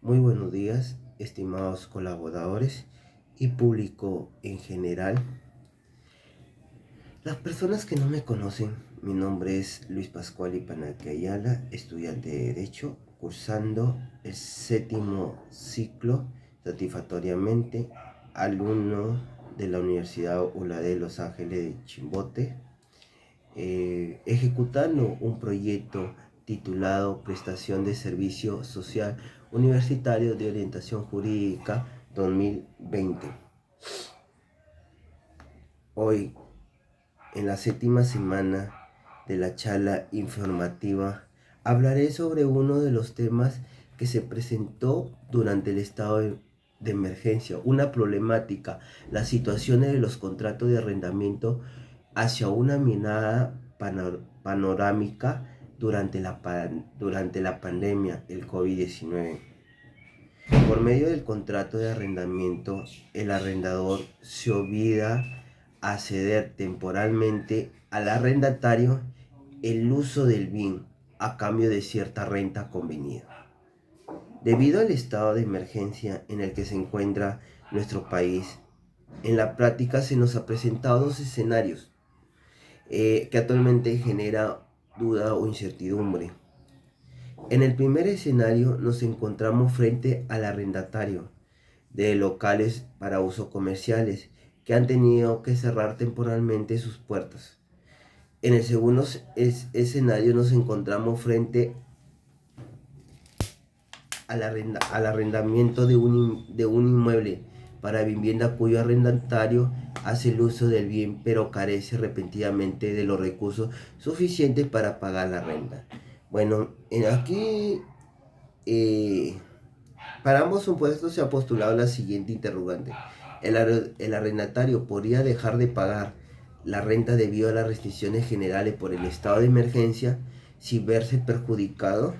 Muy buenos días, estimados colaboradores y público en general. Las personas que no me conocen, mi nombre es Luis Pascual Ipanaque Ayala, estudiante de Derecho, cursando el séptimo ciclo satisfactoriamente, alumno de la Universidad ULA de Los Ángeles de Chimbote, ejecutando un proyecto titulado Prestación de Servicio Social Universitario de Orientación Jurídica 2020. Hoy, en la séptima semana de la charla informativa, hablaré sobre uno de los temas que se presentó durante el estado de emergencia, una problemática, las situaciones de los contratos de arrendamiento hacia una mirada panorámica durante la pandemia del COVID-19. Por medio del contrato de arrendamiento, el arrendador se obliga a ceder temporalmente al arrendatario el uso del bien a cambio de cierta renta convenida. Debido al estado de emergencia en el que se encuentra nuestro país, en la práctica se nos ha presentado dos escenarios que actualmente genera duda o incertidumbre. En el primer escenario nos encontramos frente al arrendatario de locales para uso comerciales que han tenido que cerrar temporalmente sus puertas. En el segundo escenario nos encontramos frente al arrendamiento de un inmueble para vivienda cuyo arrendatario hace el uso del bien pero carece repentinamente de los recursos suficientes para pagar la renta. Bueno, aquí para ambos supuestos se ha postulado la siguiente interrogante. El arrendatario podría dejar de pagar la renta debido a las restricciones generales por el estado de emergencia sin verse perjudicado.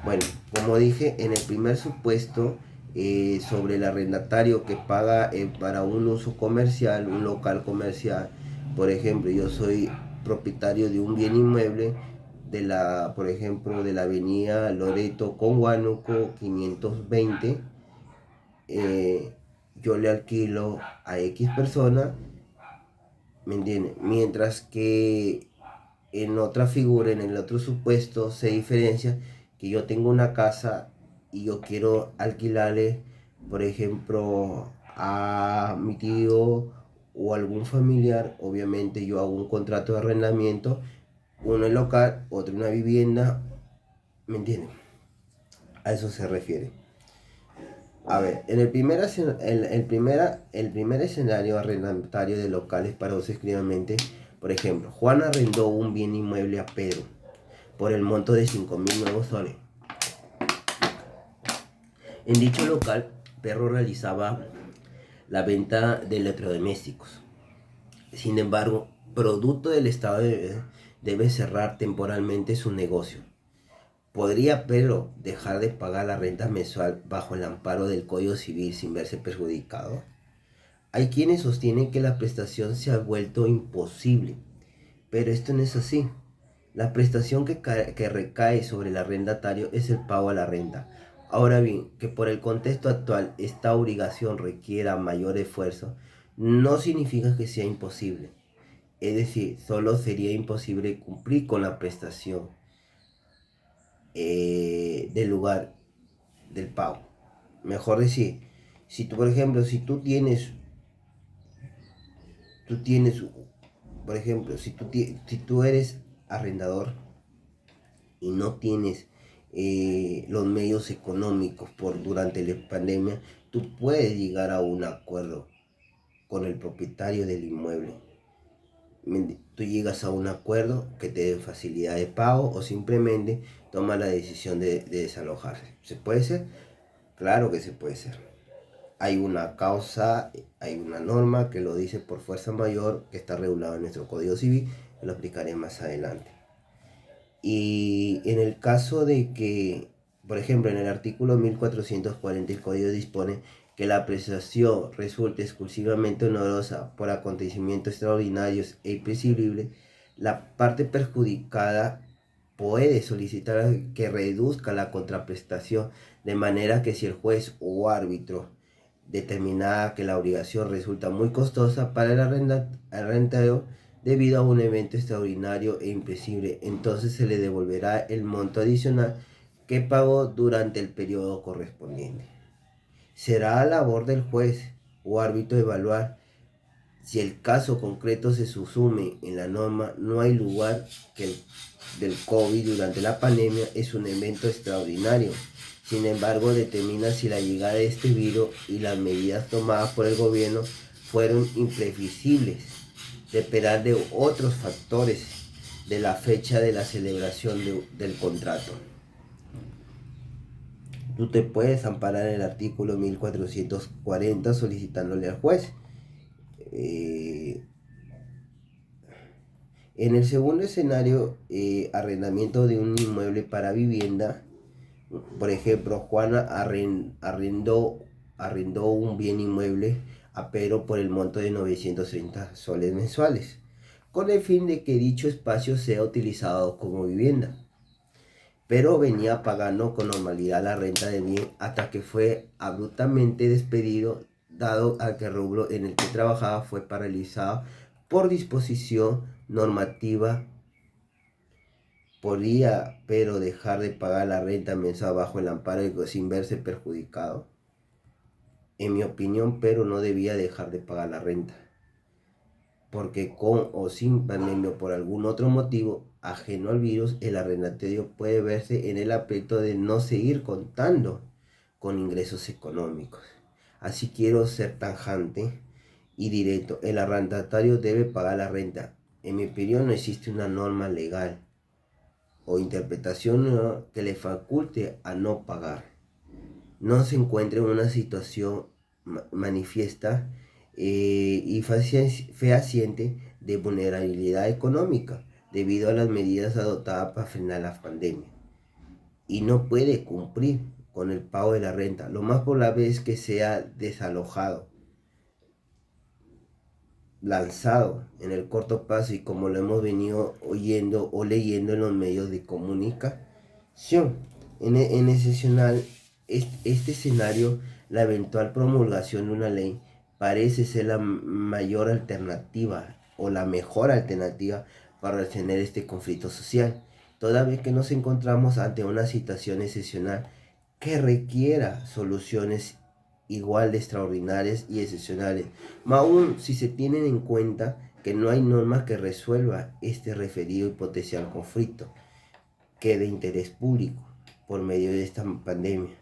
Bueno, como dije, en el primer supuesto, sobre el arrendatario que paga para un uso comercial, un local comercial, por ejemplo, yo soy propietario de un bien inmueble por ejemplo, de la avenida Loreto con Huánuco 520, yo le alquilo a X persona, ¿me entiende? Mientras que en otra figura, en el otro supuesto, se diferencia que yo tengo una casa y yo quiero alquilarle, por ejemplo, a mi tío o algún familiar. Obviamente yo hago un contrato de arrendamiento, uno en local, otro en una vivienda, ¿me entienden? A eso se refiere. A ver, en el primer escenario arrendatario de locales para uso exclusivamente, por ejemplo, Juan arrendó un bien inmueble a Pedro por el monto de 5.000 nuevos soles. En dicho local, Pedro realizaba la venta de electrodomésticos. Sin embargo, producto del estado debe cerrar temporalmente su negocio. ¿Podría Pedro dejar de pagar la renta mensual bajo el amparo del Código Civil sin verse perjudicado? Hay quienes sostienen que la prestación se ha vuelto imposible, pero esto no es así. La prestación que recae sobre el arrendatario es el pago a la renta. Ahora bien, que por el contexto actual esta obligación requiera mayor esfuerzo, no significa que sea imposible. Es decir, solo sería imposible cumplir con la prestación del lugar del pago. Mejor decir, si tú, por ejemplo, tú tienes, por ejemplo, si tú eres arrendador y no tienes los medios económicos durante la pandemia, tú puedes llegar a un acuerdo con el propietario del inmueble. Tú llegas a un acuerdo que te dé facilidad de pago o simplemente tomas la decisión de desalojarse. ¿Se puede hacer? Claro que se puede hacer. Hay una causa, hay una norma que lo dice por fuerza mayor, que está regulado en nuestro Código Civil, que lo explicaré más adelante. Y en el caso de que, por ejemplo, en el artículo 1440 el Código dispone que la apreciación resulte exclusivamente onerosa por acontecimientos extraordinarios e imprescindibles, la parte perjudicada puede solicitar que reduzca la contraprestación, de manera que si el juez o árbitro determinara que la obligación resulta muy costosa para el arrendatario debido a un evento extraordinario e imprevisible, entonces se le devolverá el monto adicional que pagó durante el periodo correspondiente. Será labor del juez o árbitro evaluar si el caso concreto se subsume en la norma. No hay lugar que el del COVID durante la pandemia es un evento extraordinario. Sin embargo, determina si la llegada de este virus y las medidas tomadas por el gobierno fueron imprevisibles, dependerá de otros factores de la fecha de la celebración del contrato. Tú te puedes amparar en el artículo 1440 solicitándole al juez. En el segundo escenario, arrendamiento de un inmueble para vivienda. Por ejemplo, Juana arrendó un bien inmueble a Pedro por el monto de 930 soles mensuales, con el fin de que dicho espacio sea utilizado como vivienda. Pero venía pagando con normalidad la renta del bien hasta que fue abruptamente despedido, dado a que el rubro en el que trabajaba fue paralizado por disposición normativa. ¿Podría pero dejar de pagar la renta mensual bajo el amparo sin verse perjudicado? En mi opinión, pero no debía dejar de pagar la renta, porque con o sin pandemia o por algún otro motivo ajeno al virus, el arrendatario puede verse en el aprieto de no seguir contando con ingresos económicos. Así quiero ser tajante y directo: el arrendatario debe pagar la renta. En mi opinión, no existe una norma legal o interpretación que le faculte a no pagar. No se encuentra en una situación manifiesta y fehaciente de vulnerabilidad económica debido a las medidas adoptadas para frenar la pandemia, y no puede cumplir con el pago de la renta. Lo más probable es que sea desalojado, lanzado en el corto plazo, y como lo hemos venido oyendo o leyendo en los medios de comunicación. En excepcional este escenario, la eventual promulgación de una ley parece ser la mayor alternativa o la mejor alternativa para retener este conflicto social, toda vez que nos encontramos ante una situación excepcional que requiera soluciones igual de extraordinarias y excepcionales, más aún si se tienen en cuenta que no hay norma que resuelva este referido y potencial conflicto que de interés público por medio de esta pandemia.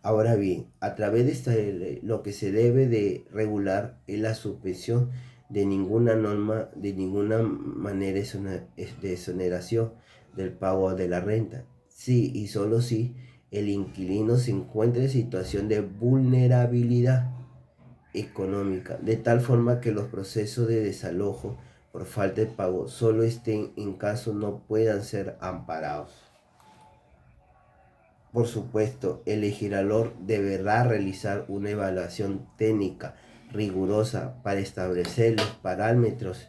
Ahora bien, a través de esta ley, lo que se debe de regular es la suspensión de ninguna norma, de ninguna manera de exoneración del pago de la renta. Sí y solo si el inquilino se encuentra en situación de vulnerabilidad económica, de tal forma que los procesos de desalojo por falta de pago solo estén en caso no puedan ser amparados. Por supuesto, el legislador deberá realizar una evaluación técnica rigurosa para establecer los parámetros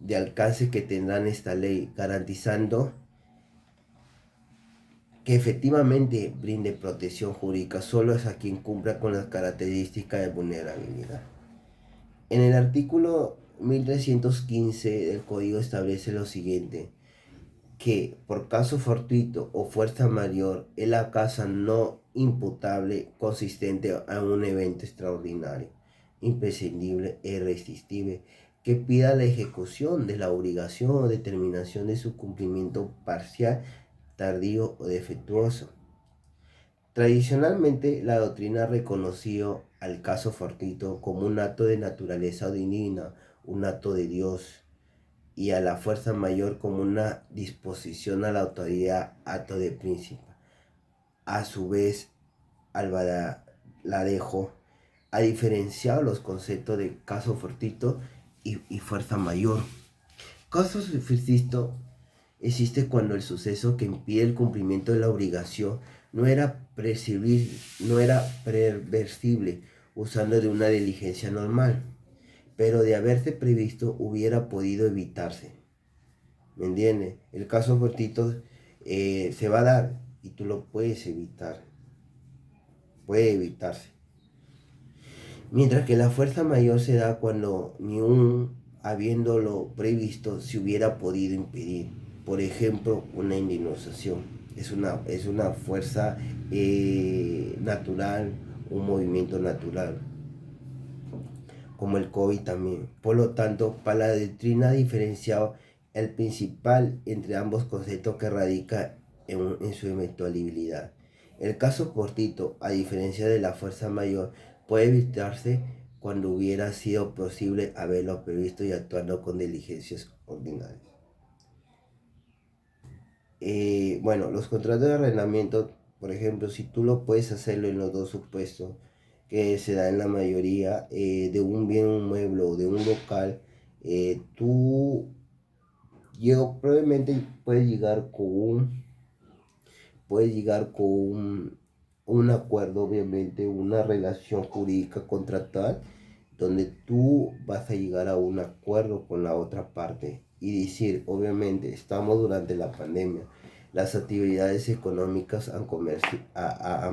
de alcance que tendrán esta ley, garantizando que efectivamente brinde protección jurídica solo es a quien cumpla con las características de vulnerabilidad. En el artículo 1315 del Código establece lo siguiente: que por caso fortuito o fuerza mayor es la causa no imputable consistente a un evento extraordinario, imprescindible e irresistible, que pida la ejecución de la obligación o determinación de su cumplimiento parcial, tardío o defectuoso. Tradicionalmente, la doctrina ha reconocido al caso fortuito como un acto de naturaleza divina, un acto de Dios, y a la fuerza mayor como una disposición a la autoridad, acto de príncipe. A su vez, Albaladejo ha diferenciado los conceptos de caso fortuito y fuerza mayor. Caso fortuito existe cuando el suceso que impide el cumplimiento de la obligación no era preversible usando de una diligencia normal, pero de haberse previsto hubiera podido evitarse. ¿Me entiendes? El caso fortuito se va a dar y tú lo puedes evitar, puede evitarse. Mientras que la fuerza mayor se da cuando ni un habiéndolo previsto se hubiera podido impedir. Por ejemplo, una indemnización. Es una fuerza natural, un movimiento natural, como el COVID también. Por lo tanto, para la doctrina ha diferenciado el principal entre ambos conceptos que radica en su eventualidad. El caso cortito, a diferencia de la fuerza mayor, puede evitarse cuando hubiera sido posible haberlo previsto y actuando con diligencias ordinarias. Bueno, los contratos de arrendamiento, por ejemplo, si tú lo puedes hacerlo en los dos supuestos que se da en la mayoría de un bien inmueble o de un local, tú probablemente puedes llegar con un acuerdo, obviamente, una relación jurídica contractual, donde tú vas a llegar a un acuerdo con la otra parte y decir, obviamente, estamos durante la pandemia, las actividades económicas han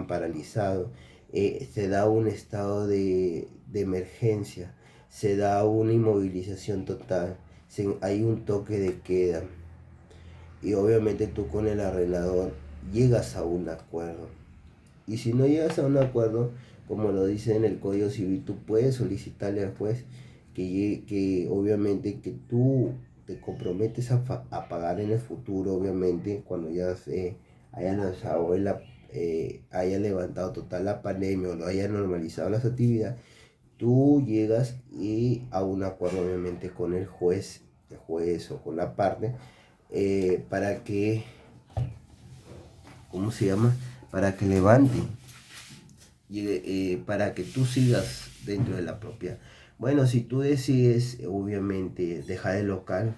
paralizado, se da un estado de emergencia, se da una inmovilización total, hay un toque de queda y obviamente tú con el arrendador llegas a un acuerdo. Y si no llegas a un acuerdo, como lo dice en el Código Civil, tú puedes solicitarle al juez que obviamente que tú te comprometes a pagar en el futuro, obviamente, cuando ya se haya lanzado haya levantado total la pandemia o lo haya normalizado las actividades, tú llegas a un acuerdo obviamente con el juez o con la parte, para que, ¿cómo se llama? Para que levante, para que tú sigas dentro de la propiedad. Bueno, si tú decides, obviamente, dejar el local,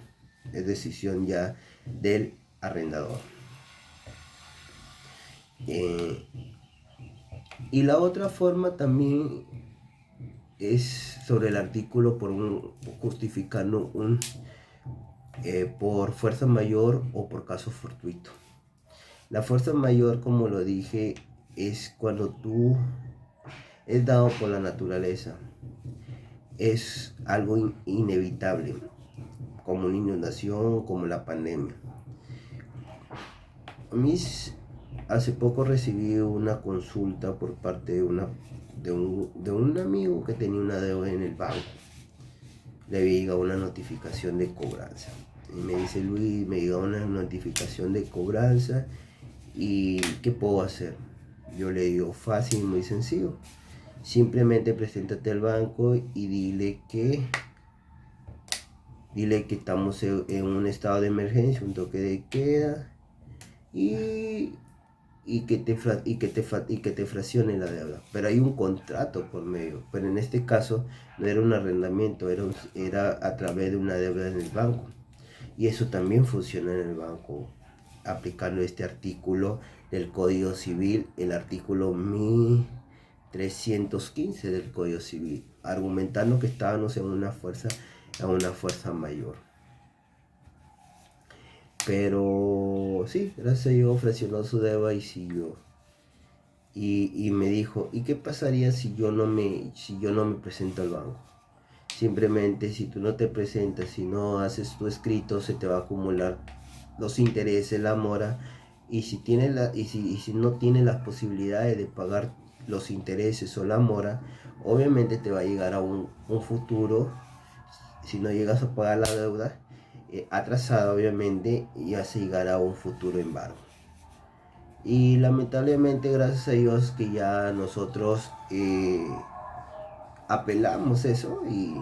es decisión ya del arrendador. Eh, y la otra forma también es sobre el artículo justificando por fuerza mayor o por caso fortuito. La fuerza mayor, como lo dije, es cuando tú es dado por la naturaleza. Es algo inevitable, como una inundación, como la pandemia. Hace poco recibí una consulta por parte de un amigo que tenía una deuda en el banco. Le había llegado una notificación de cobranza. Y me dice, Luis, me llegó una notificación de cobranza. ¿Y qué puedo hacer? Yo le digo, fácil y muy sencillo. Simplemente preséntate al banco y dile que estamos en un estado de emergencia, un toque de queda, y que te fraccione la deuda. Pero hay un contrato por medio. Pero en este caso no era un arrendamiento, era a través de una deuda en el banco. Y eso también funciona en el banco, aplicando este artículo del Código Civil, el artículo 1315 del Código Civil, argumentando que estábamos en una fuerza mayor. Pero sí, gracias a Dios ofreció su deuda y siguió. Y me dijo, ¿y qué pasaría si yo no me presento al banco? Simplemente si tú no te presentas, si no haces tu escrito, se te va a acumular los intereses, la mora, y si no tienes las posibilidades de pagar los intereses o la mora, obviamente te va a llegar a un futuro, si no llegas a pagar la deuda atrasada, obviamente, y vas a llegar a un futuro embargo. Y lamentablemente, gracias a Dios que ya nosotros apelamos eso y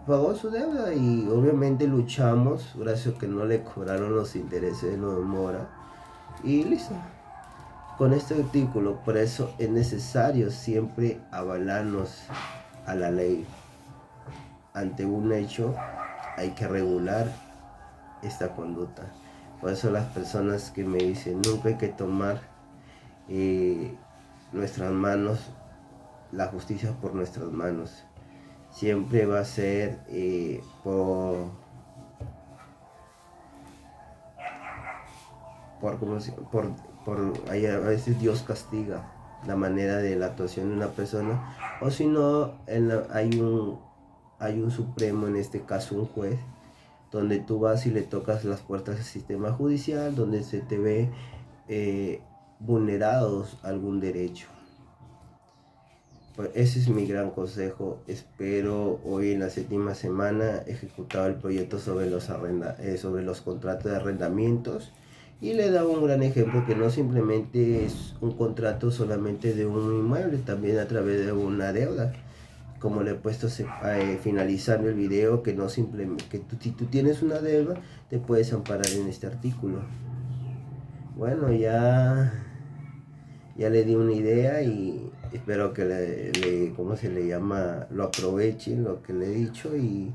pagó su deuda, y obviamente luchamos, gracias a que no le cobraron los intereses de no mora, y listo. Con este artículo, por eso es necesario siempre avalarnos a la ley. Ante un hecho hay que regular esta conducta. Por eso las personas que me dicen, nunca hay que tomar nuestras manos, la justicia por nuestras manos. Siempre va a ser a veces Dios castiga la manera de la actuación de una persona, o si no, hay un supremo, en este caso un juez, donde tú vas y le tocas las puertas del sistema judicial, donde se te ve vulnerados algún derecho. Pues ese es mi gran consejo. Espero hoy en la 7ª semana ejecutado el proyecto sobre sobre los contratos de arrendamientos, y le daba un gran ejemplo que no simplemente es un contrato solamente de un inmueble, también a través de una deuda. Como le he puesto finalizando el video, que no simplemente si tú tienes una deuda, te puedes amparar en este artículo. Bueno, ya le di una idea y espero que ¿cómo se le llama? Lo aprovechen lo que le he dicho, y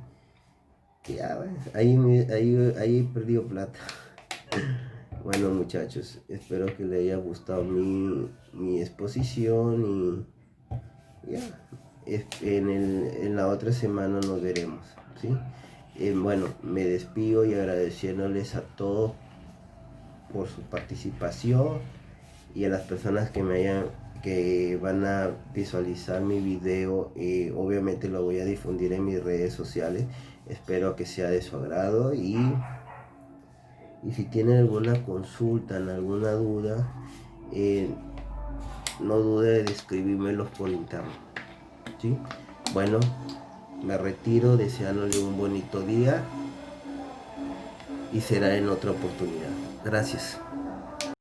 ya, bueno, ahí he perdido plata. Bueno, muchachos, espero que les haya gustado mi exposición, y ya, en la otra semana nos veremos, ¿sí? Bueno, me despido y agradeciéndoles a todos por su participación, y a las personas que van a visualizar mi video. Obviamente lo voy a difundir en mis redes sociales. Espero que sea de su agrado, y si tienen alguna consulta, alguna duda, no dude de escribírmelos por internet, ¿sí? Bueno, me retiro deseándole un bonito día, y será en otra oportunidad. Gracias.